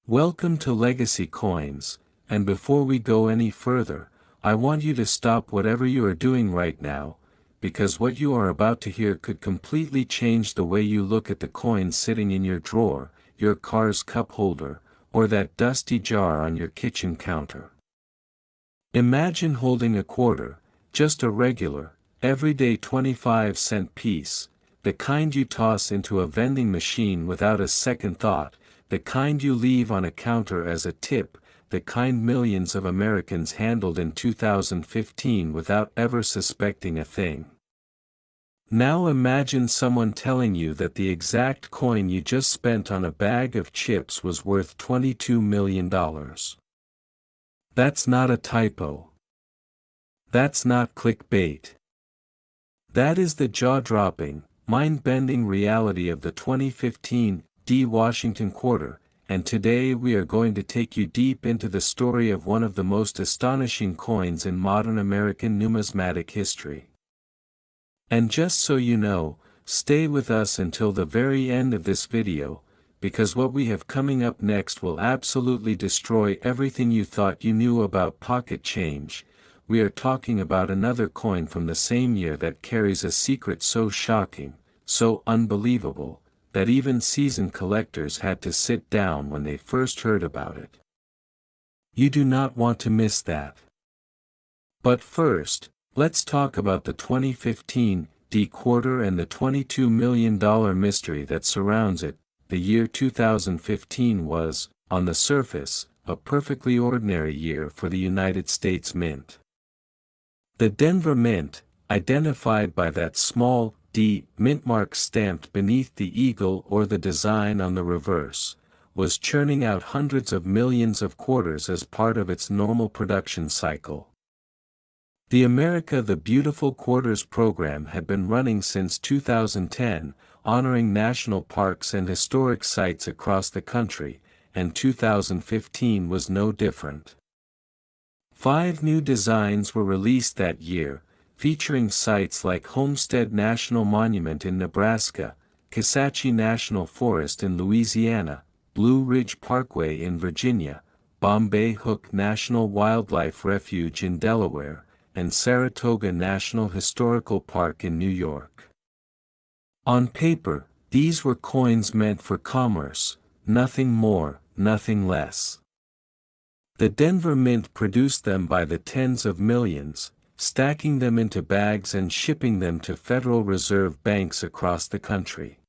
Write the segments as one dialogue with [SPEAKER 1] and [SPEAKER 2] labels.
[SPEAKER 1] Welcome to Legacy Coins, and before we go any further, I want you to stop whatever you are doing right now, because what you are about to hear could completely change the way you look at the coins sitting in your drawer, your car's cup holder, or that dusty jar on your kitchen counter. Imagine holding a quarter, just a regular, everyday 25-cent piece, the kind you toss into a vending machine without a second thought, the kind you leave on a counter as a tip, the kind millions of Americans handled in 2015 without ever suspecting a thing. Now imagine someone telling you that the exact coin you just spent on a bag of chips was worth $22 million. That's not a typo. That's not clickbait. That is the jaw-dropping, mind-bending reality of the 2015 Washington quarter, and today we are going to take you deep into the story of one of the most astonishing coins in modern American numismatic history. And just so you know, stay with us until the very end of this video, because what we have coming up next will absolutely destroy everything you thought you knew about pocket change. We are talking about another coin from the same year that carries a secret so shocking, so unbelievable, that even seasoned collectors had to sit down when they first heard about it. You do not want to miss that. But first, let's talk about the 2015 quarter and the $22 million mystery that surrounds it. The year 2015 was, on the surface, a perfectly ordinary year for the United States Mint. The Denver Mint, identified by that small D mint mark stamped beneath the eagle or the design on the reverse, was churning out hundreds of millions of quarters as part of its normal production cycle. The America the Beautiful Quarters program had been running since 2010, honoring national parks and historic sites across the country, and 2015 was no different. 5 new designs were released that year, featuring sites like Homestead National Monument in Nebraska, Kisatchie National Forest in Louisiana, Blue Ridge Parkway in Virginia, Bombay Hook National Wildlife Refuge in Delaware, and Saratoga National Historical Park in New York. On paper, these were coins meant for commerce, nothing more, nothing less. The Denver Mint produced them by the tens of millions, stacking them into bags and shipping them to Federal Reserve banks across the country.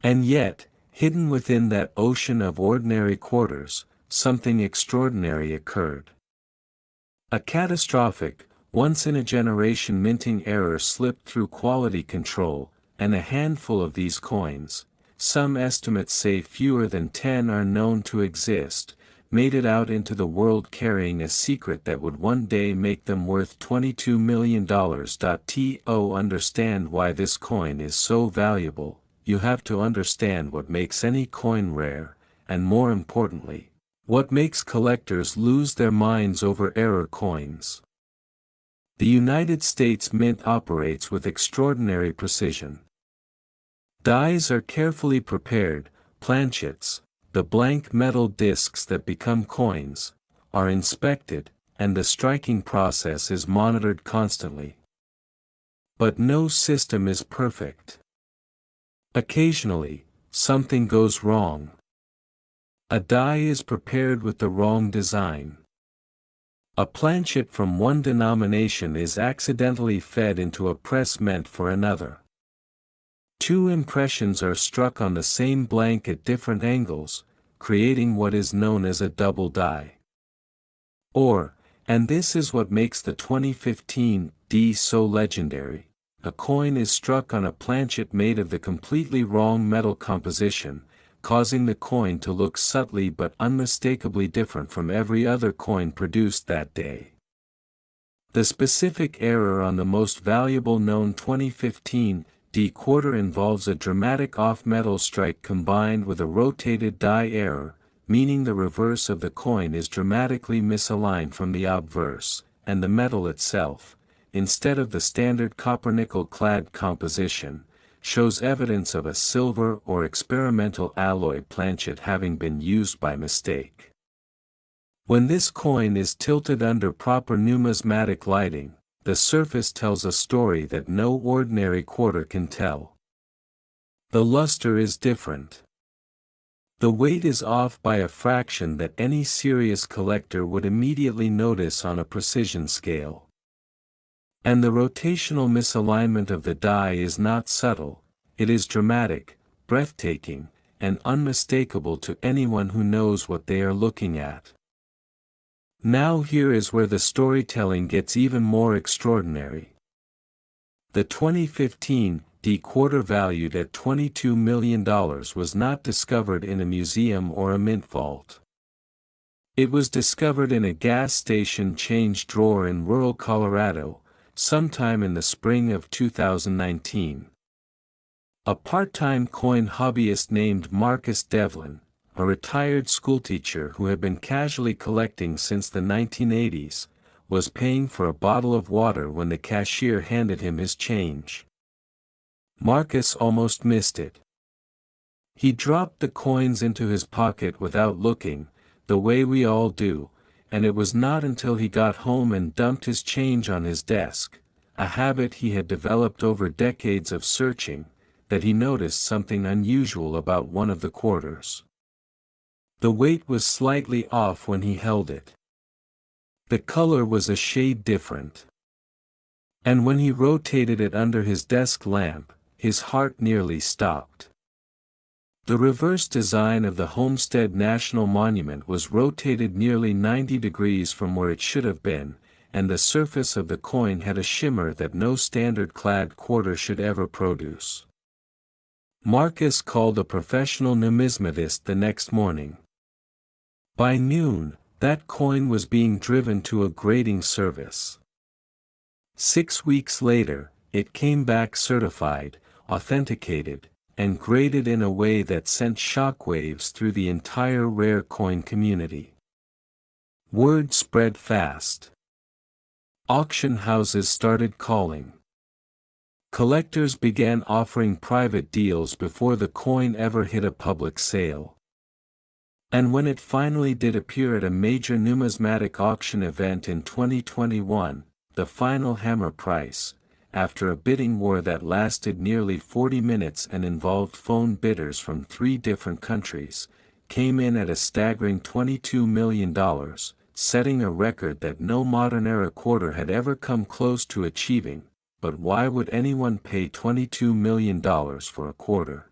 [SPEAKER 1] And yet, hidden within that ocean of ordinary quarters, something extraordinary occurred. A catastrophic, once-in-a-generation minting error slipped through quality control, and a handful of these coins, some estimates say fewer than 10 are known to exist, made it out into the world carrying a secret that would one day make them worth $22 million. To understand why this coin is so valuable, you have to understand what makes any coin rare, and more importantly, what makes collectors lose their minds over error coins. The United States Mint operates with extraordinary precision. Dies are carefully prepared, planchets, the blank metal discs that become coins, are inspected, and the striking process is monitored constantly. But no system is perfect. Occasionally, something goes wrong. A die is prepared with the wrong design. A planchet from one denomination is accidentally fed into a press meant for another. 2 impressions are struck on the same blank at different angles, creating what is known as a double die. Or, and this is what makes the 2015 D so legendary, a coin is struck on a planchet made of the completely wrong metal composition, causing the coin to look subtly but unmistakably different from every other coin produced that day. The specific error on the most valuable known 2015 D quarter involves a dramatic off-metal strike combined with a rotated die error, meaning the reverse of the coin is dramatically misaligned from the obverse, and the metal itself, instead of the standard copper-nickel clad composition, shows evidence of a silver or experimental alloy planchet having been used by mistake. When this coin is tilted under proper numismatic lighting, the surface tells a story that no ordinary quarter can tell. The luster is different. The weight is off by a fraction that any serious collector would immediately notice on a precision scale. And the rotational misalignment of the die is not subtle, it is dramatic, breathtaking, and unmistakable to anyone who knows what they are looking at. Now here is where the storytelling gets even more extraordinary. The 2015 D quarter valued at $22 million was not discovered in a museum or a mint vault. It was discovered in a gas station change drawer in rural Colorado, sometime in the spring of 2019. A part-time coin hobbyist named Marcus Devlin, a retired schoolteacher who had been casually collecting since the 1980s, was paying for a bottle of water when the cashier handed him his change. Marcus almost missed it. He dropped the coins into his pocket without looking, the way we all do, and it was not until he got home and dumped his change on his desk, a habit he had developed over decades of searching, that he noticed something unusual about one of the quarters. The weight was slightly off when he held it. The color was a shade different. And when he rotated it under his desk lamp, his heart nearly stopped. The reverse design of the Homestead National Monument was rotated nearly 90 degrees from where it should have been, and the surface of the coin had a shimmer that no standard-clad quarter should ever produce. Marcus called a professional numismatist the next morning. By noon, that coin was being driven to a grading service. 6 weeks later, it came back certified, authenticated, and graded in a way that sent shockwaves through the entire rare coin community. Word spread fast. Auction houses started calling. Collectors began offering private deals before the coin ever hit a public sale. And when it finally did appear at a major numismatic auction event in 2021, the final hammer price, after a bidding war that lasted nearly 40 minutes and involved phone bidders from 3 different countries, came in at a staggering $22 million, setting a record that no modern-era quarter had ever come close to achieving. But why would anyone pay $22 million for a quarter?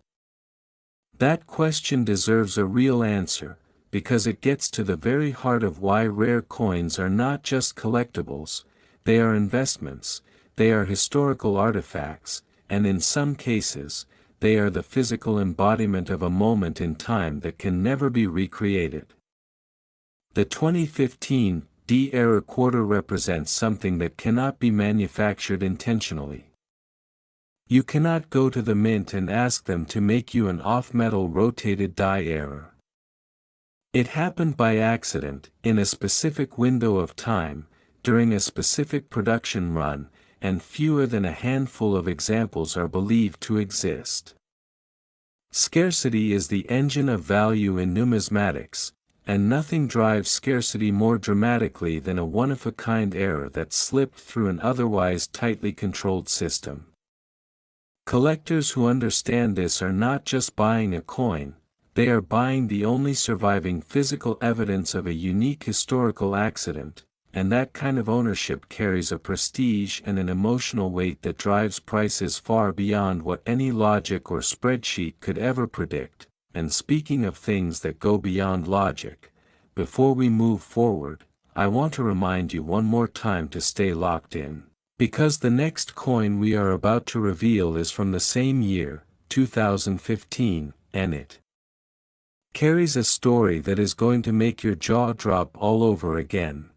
[SPEAKER 1] That question deserves a real answer, because it gets to the very heart of why rare coins are not just collectibles, they are investments, they are historical artifacts, and in some cases, they are the physical embodiment of a moment in time that can never be recreated. The 2015 D-era quarter represents something that cannot be manufactured intentionally. You cannot go to the mint and ask them to make you an off-metal rotated die error. It happened by accident, in a specific window of time, during a specific production run, and fewer than a handful of examples are believed to exist. Scarcity is the engine of value in numismatics, and nothing drives scarcity more dramatically than a one-of-a-kind error that slipped through an otherwise tightly controlled system. Collectors who understand this are not just buying a coin, they are buying the only surviving physical evidence of a unique historical accident, and that kind of ownership carries a prestige and an emotional weight that drives prices far beyond what any logic or spreadsheet could ever predict. And speaking of things that go beyond logic, before we move forward, I want to remind you one more time to stay locked in. Because the next coin we are about to reveal is from the same year, 2015, and it carries a story that is going to make your jaw drop all over again.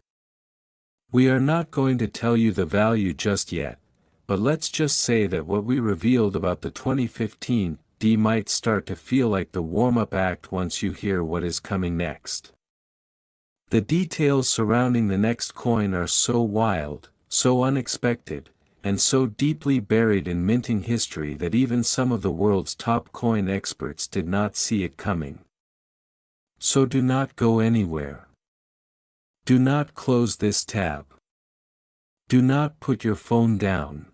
[SPEAKER 1] We are not going to tell you the value just yet, but let's just say that what we revealed about the 2015 D might start to feel like the warm-up act once you hear what is coming next. The details surrounding the next coin are so wild, so unexpected, and so deeply buried in minting history that even some of the world's top coin experts did not see it coming. So do not go anywhere. Do not close this tab. Do not put your phone down.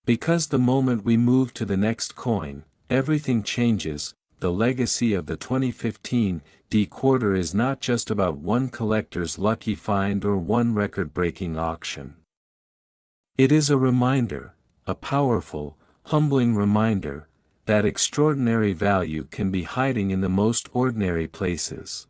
[SPEAKER 1] Because the moment we move to the next coin, everything changes. The legacy of the 2015 D quarter is not just about one collector's lucky find or one record-breaking auction. It is a reminder, a powerful, humbling reminder, that extraordinary value can be hiding in the most ordinary places.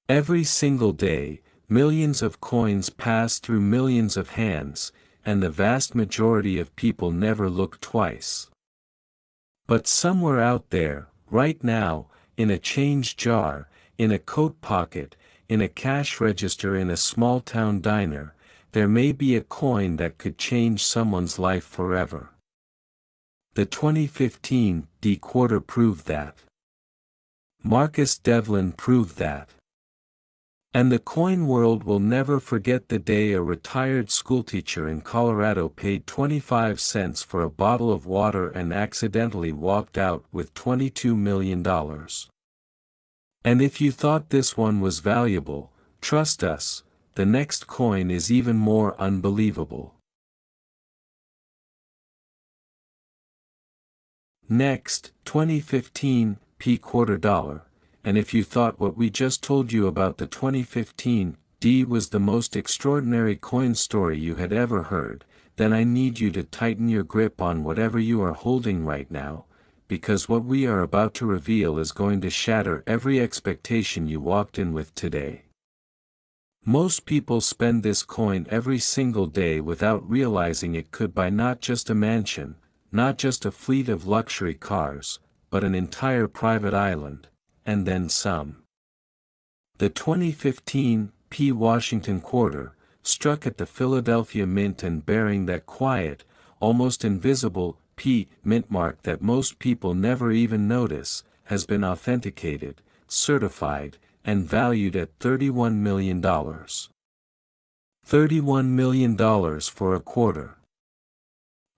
[SPEAKER 1] Every single day, millions of coins pass through millions of hands, and the vast majority of people never look twice. But somewhere out there, right now, in a change jar, in a coat pocket, in a cash register in a small-town diner, there may be a coin that could change someone's life forever. The 2015 D quarter proved that. Marcus Devlin proved that. And the coin world will never forget the day a retired schoolteacher in Colorado paid 25 cents for a bottle of water and accidentally walked out with $22 million. And if you thought this one was valuable, trust us, the next coin is even more unbelievable. Next, 2015 P quarter dollar. And if you thought what we just told you about the 2015 D was the most extraordinary coin story you had ever heard, then I need you to tighten your grip on whatever you are holding right now, because what we are about to reveal is going to shatter every expectation you walked in with today. Most people spend this coin every single day without realizing it could buy not just a mansion, not just a fleet of luxury cars, but an entire private island. And then some. The 2015 P Washington quarter, struck at the Philadelphia Mint and bearing that quiet, almost invisible P mint mark that most people never even notice, has been authenticated, certified, and valued at $31 million. $31 million for a quarter.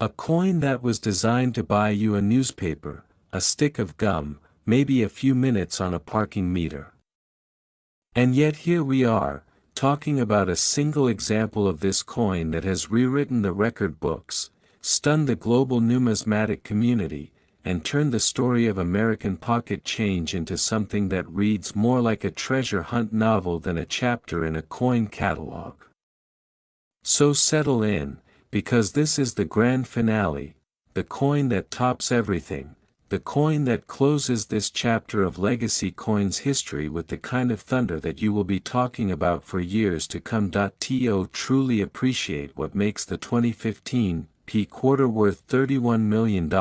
[SPEAKER 1] A coin that was designed to buy you a newspaper, a stick of gum, maybe a few minutes on a parking meter. And yet here we are, talking about a single example of this coin that has rewritten the record books, stunned the global numismatic community, and turned the story of American pocket change into something that reads more like a treasure hunt novel than a chapter in a coin catalog. So settle in, because this is the grand finale, the coin that tops everything. The coin that closes this chapter of legacy coins history with the kind of thunder that you will be talking about for years to come. To truly appreciate what makes the 2015 P quarter worth $31 million,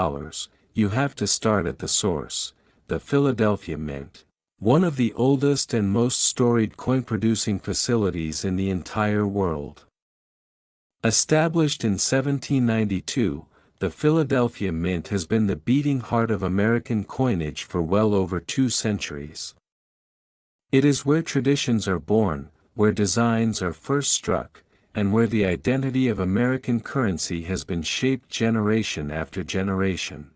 [SPEAKER 1] you have to start at the source, the Philadelphia Mint, one of the oldest and most storied coin-producing facilities in the entire world. Established in 1792, the Philadelphia Mint has been the beating heart of American coinage for well over 2 centuries. It is where traditions are born, where designs are first struck, and where the identity of American currency has been shaped generation after generation.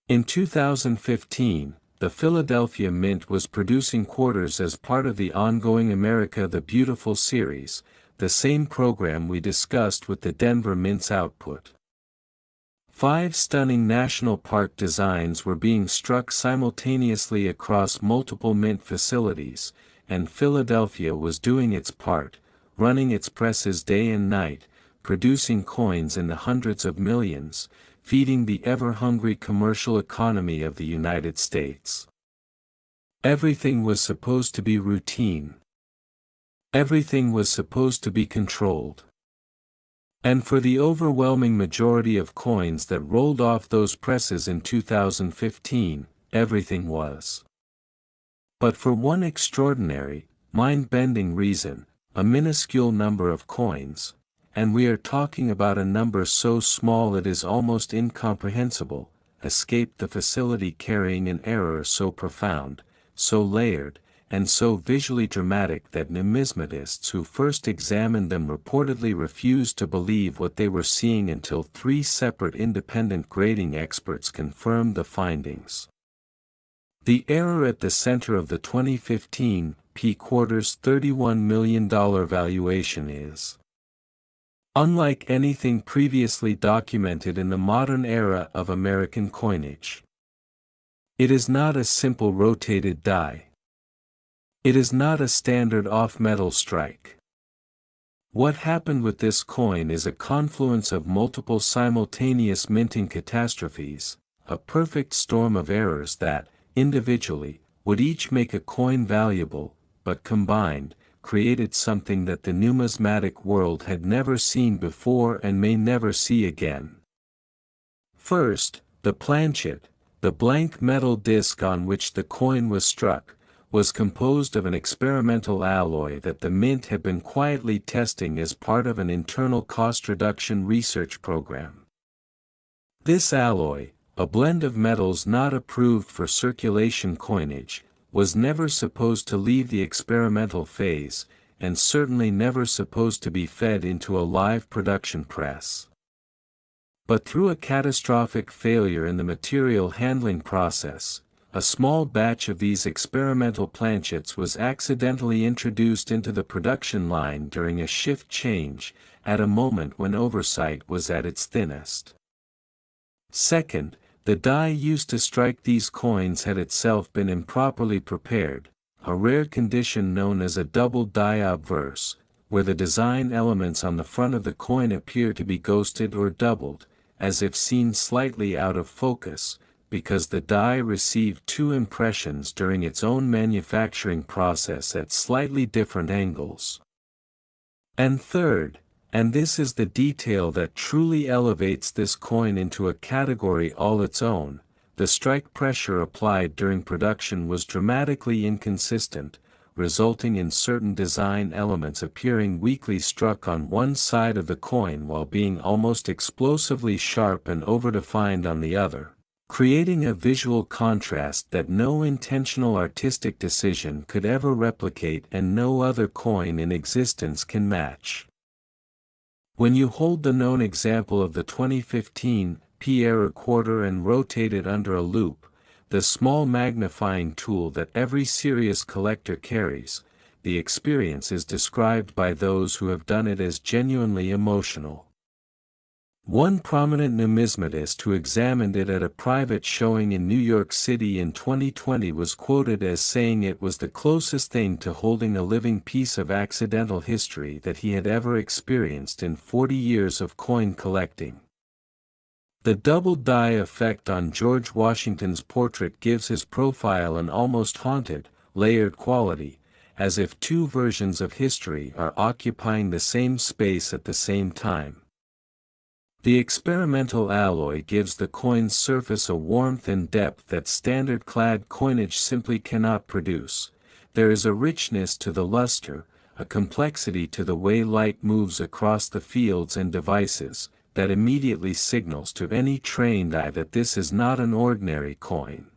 [SPEAKER 1] In 2015, the Philadelphia Mint was producing quarters as part of the ongoing America the Beautiful series, the same program we discussed with the Denver Mint's output. 5 stunning national park designs were being struck simultaneously across multiple mint facilities, and Philadelphia was doing its part, running its presses day and night, producing coins in the hundreds of millions, feeding the ever-hungry commercial economy of the United States. Everything was supposed to be routine. Everything was supposed to be controlled. And for the overwhelming majority of coins that rolled off those presses in 2015, everything was. But for one extraordinary, mind-bending reason, a minuscule number of coins, and we are talking about a number so small it is almost incomprehensible, escaped the facility carrying an error so profound, so layered, and so visually dramatic that numismatists who first examined them reportedly refused to believe what they were seeing until 3 separate independent grading experts confirmed the findings. The error at the center of the 2015 P-Quarters $31 million valuation is unlike anything previously documented in the modern era of American coinage. It is not a simple rotated die. It is not a standard off-metal strike. What happened with this coin is a confluence of multiple simultaneous minting catastrophes, a perfect storm of errors that, individually, would each make a coin valuable, but combined, created something that the numismatic world had never seen before and may never see again. First, the planchet, the blank metal disc on which the coin was struck, was composed of an experimental alloy that the mint had been quietly testing as part of an internal cost reduction research program. This alloy, a blend of metals not approved for circulation coinage, was never supposed to leave the experimental phase, and certainly never supposed to be fed into a live production press. But through a catastrophic failure in the material handling process, a small batch of these experimental planchets was accidentally introduced into the production line during a shift change, at a moment when oversight was at its thinnest. Second, the die used to strike these coins had itself been improperly prepared, a rare condition known as a double die obverse, where the design elements on the front of the coin appear to be ghosted or doubled, as if seen slightly out of focus, because the die received 2 impressions during its own manufacturing process at slightly different angles. And third, and this is the detail that truly elevates this coin into a category all its own, the strike pressure applied during production was dramatically inconsistent, resulting in certain design elements appearing weakly struck on one side of the coin while being almost explosively sharp and overdefined on the other, creating a visual contrast that no intentional artistic decision could ever replicate and no other coin in existence can match. When you hold the known example of the 2015 P-error quarter and rotate it under a loupe, the small magnifying tool that every serious collector carries, the experience is described by those who have done it as genuinely emotional. One prominent numismatist who examined it at a private showing in New York City in 2020 was quoted as saying it was the closest thing to holding a living piece of accidental history that he had ever experienced in 40 years of coin collecting. The double die effect on George Washington's portrait gives his profile an almost haunted, layered quality, as if 2 versions of history are occupying the same space at the same time. The experimental alloy gives the coin's surface a warmth and depth that standard-clad coinage simply cannot produce. There is a richness to the luster, a complexity to the way light moves across the fields and devices, that immediately signals to any trained eye that this is not an ordinary coin.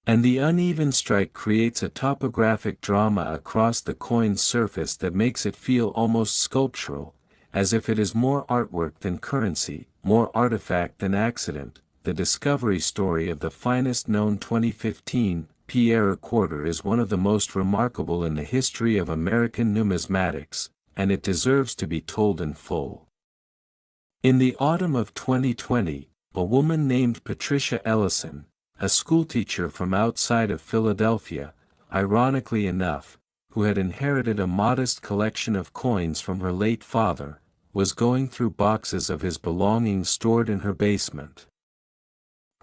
[SPEAKER 1] And the uneven strike creates a topographic drama across the coin's surface that makes it feel almost sculptural, as if it is more artwork than currency, more artifact than accident. The discovery story of the finest known 2015 P-error quarter is one of the most remarkable in the history of American numismatics, and it deserves to be told in full. In the autumn of 2020, a woman named Patricia Ellison, a schoolteacher from outside of Philadelphia, ironically enough, who had inherited a modest collection of coins from her late father, was going through boxes of his belongings stored in her basement.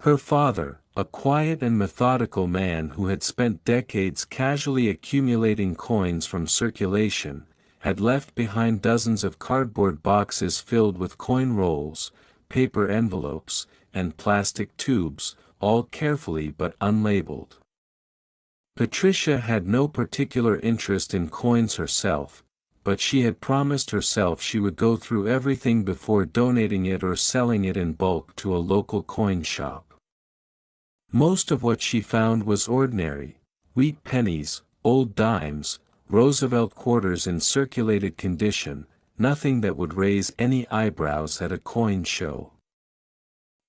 [SPEAKER 1] Her father, a quiet and methodical man who had spent decades casually accumulating coins from circulation, had left behind dozens of cardboard boxes filled with coin rolls, paper envelopes, and plastic tubes, all carefully but unlabeled. Patricia had no particular interest in coins herself, but she had promised herself she would go through everything before donating it or selling it in bulk to a local coin shop. Most of what she found was ordinary, wheat pennies, old dimes, Roosevelt quarters in circulated condition, nothing that would raise any eyebrows at a coin show.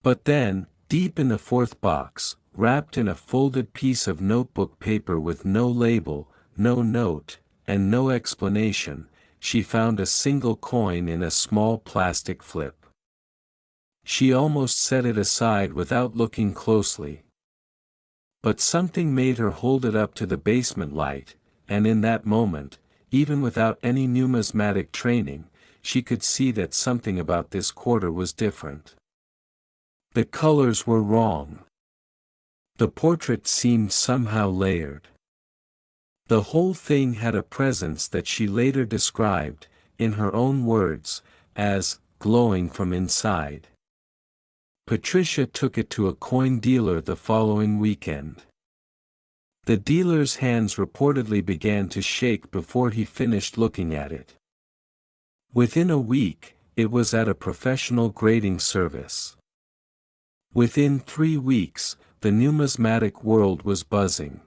[SPEAKER 1] But then, deep in the fourth box, wrapped in a folded piece of notebook paper with no label, no note, and no explanation, she found a single coin in a small plastic flip. She almost set it aside without looking closely. But something made her hold it up to the basement light, and in that moment, even without any numismatic training, she could see that something about this quarter was different. The colors were wrong. The portrait seemed somehow layered. The whole thing had a presence that she later described, in her own words, as glowing from inside. Patricia took it to a coin dealer the following weekend. The dealer's hands reportedly began to shake before he finished looking at it. Within a week, it was at a professional grading service. Within 3 weeks, the numismatic world was buzzing.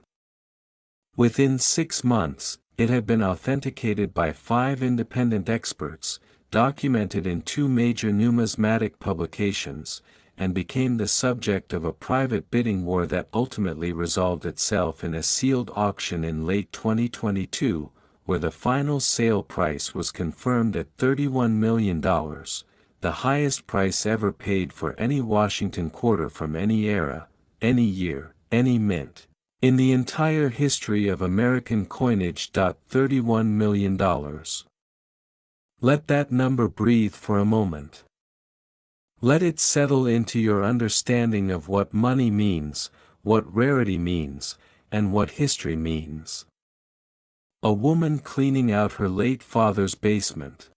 [SPEAKER 1] Within 6 months, it had been authenticated by 5 independent experts, documented in 2 major numismatic publications, and became the subject of a private bidding war that ultimately resolved itself in a sealed auction in late 2022, where the final sale price was confirmed at $31 million, the highest price ever paid for any Washington quarter from any era, any year, any mint, in the entire history of American coinage. $31 million. Let that number breathe for a moment. Let it settle into your understanding of what money means, what rarity means, and what history means. A woman cleaning out her late father's basement.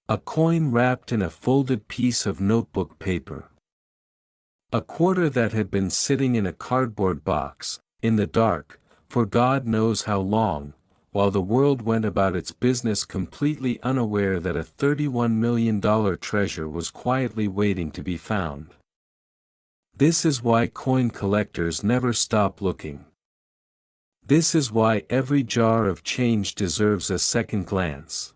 [SPEAKER 1] A coin wrapped in a folded piece of notebook paper. A quarter that had been sitting in a cardboard box, in the dark, for God knows how long, while the world went about its business completely unaware that a $31 million treasure was quietly waiting to be found. This is why coin collectors never stop looking. This is why every jar of change deserves a second glance.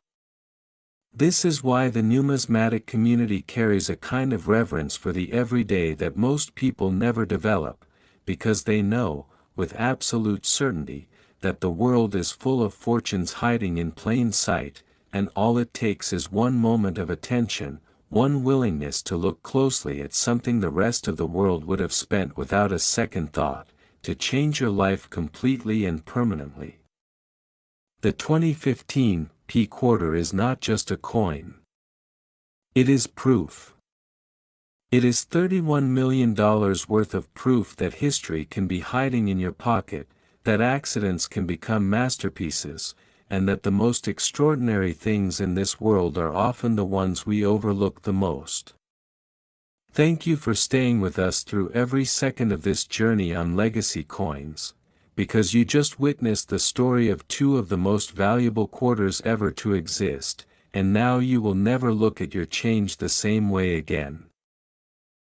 [SPEAKER 1] This is why the numismatic community carries a kind of reverence for the everyday that most people never develop, because they know, with absolute certainty, that the world is full of fortunes hiding in plain sight, and all it takes is one moment of attention, one willingness to look closely at something the rest of the world would have spent without a second thought, to change your life completely and permanently. The 2015 P quarter is not just a coin. It is proof. It is $31 million worth of proof that history can be hiding in your pocket, that accidents can become masterpieces, and that the most extraordinary things in this world are often the ones we overlook the most. Thank you for staying with us through every second of this journey on legacy coins, because you just witnessed the story of 2 of the most valuable quarters ever to exist, and now you will never look at your change the same way again.